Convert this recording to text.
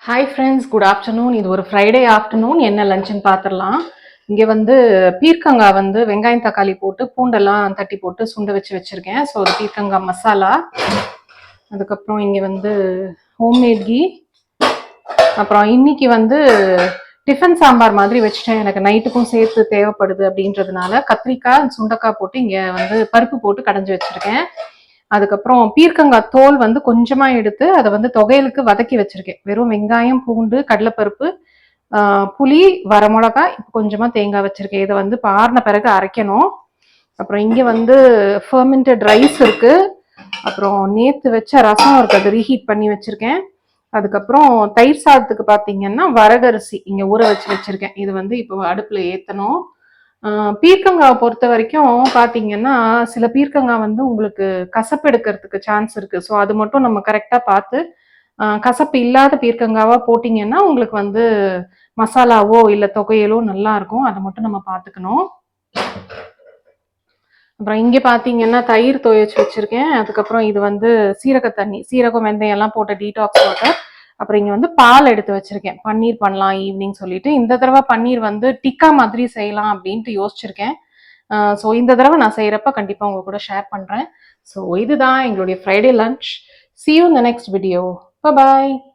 Hi friends, good afternoon. இது ஒரு Friday afternoon. என்ன லஞ்சுன்னு பார்த்துடலாம். இங்கே வந்து பீர்க்கங்காய் வந்து வெங்காயம் தக்காளி போட்டு பூண்டெல்லாம் தட்டி போட்டு சுண்ட வச்சுருக்கேன். ஸோ அது பீர்க்கங்காய் மசாலா. அதுக்கப்புறம் இங்கே வந்து ஹோம்மேட் கீ. அப்புறம் இன்னைக்கு வந்து டிஃபன் சாம்பார் மாதிரி வச்சுட்டேன். எனக்கு நைட்டுக்கும் சேர்த்து தேவைப்படுது அப்படின்றதுனால கத்திரிக்காய் சுண்டக்காய் போட்டு இங்கே வந்து பருப்பு போட்டு கடைஞ்சி வச்சுருக்கேன். அதுக்கப்புறம் பீர்க்கங்காய் தோல் வந்து கொஞ்சமா எடுத்து அதை வந்து தொகையலுக்கு வதக்கி வச்சிருக்கேன். வெறும் வெங்காயம், பூண்டு, கடலைப்பருப்பு, புளி, வரமிளகாய், கொஞ்சமா தேங்காய் வச்சிருக்கேன். இதை வந்து ஆறின பிறகு அரைக்கணும். அப்புறம் இங்க வந்து ஃபெர்மெண்டட் ரைஸ் இருக்கு. அப்புறம் நேத்து வச்ச ரசம் இருக்கு, அது ரீஹீட் பண்ணி வச்சிருக்கேன். அதுக்கப்புறம் தயிர் சாதத்துக்கு பாத்தீங்கன்னா வரகரிசி இங்க ஊற வச்சிருக்கேன். இது வந்து இப்போ அடுப்புல ஏத்தணும். பீர்க்கங்காவை பொறுத்த வரைக்கும் பாத்தீங்கன்னா சில பீர்க்கங்காய் வந்து உங்களுக்கு கசப்பு எடுக்கிறதுக்கு சான்ஸ் இருக்கு. ஸோ அது மட்டும் நம்ம கரெக்டா பார்த்து கசப்பு இல்லாத பீர்க்கங்காவா போட்டீங்கன்னா உங்களுக்கு வந்து மசாலாவோ இல்ல தொகையலோ நல்லா இருக்கும். அதை மட்டும் நம்ம பார்த்துக்கணும். அப்புறம் இங்க பாத்தீங்கன்னா தயிர் துவைச்சு வச்சிருக்கேன். அதுக்கப்புறம் இது வந்து சீரக தண்ணி, சீரகம் வெந்தயம் எல்லாம் போட்ட டீடாக்ஸ் வாட்டர். அப்புறம் இங்க வந்து பால் எடுத்து வச்சிருக்கேன். பன்னீர் பண்ணலாம் ஈவினிங் சொல்லிட்டு. இந்த தடவை பன்னீர் வந்து டிக்கா மாதிரி செய்யலாம் அப்படின்ட்டு யோசிச்சிருக்கேன். ஸோ இந்த தடவை நான் செய்யறப்ப கண்டிப்பா உங்க கூட ஷேர் பண்றேன். ஸோ இதுதான் எங்களுடைய Friday lunch. See you in the next video. Bye bye.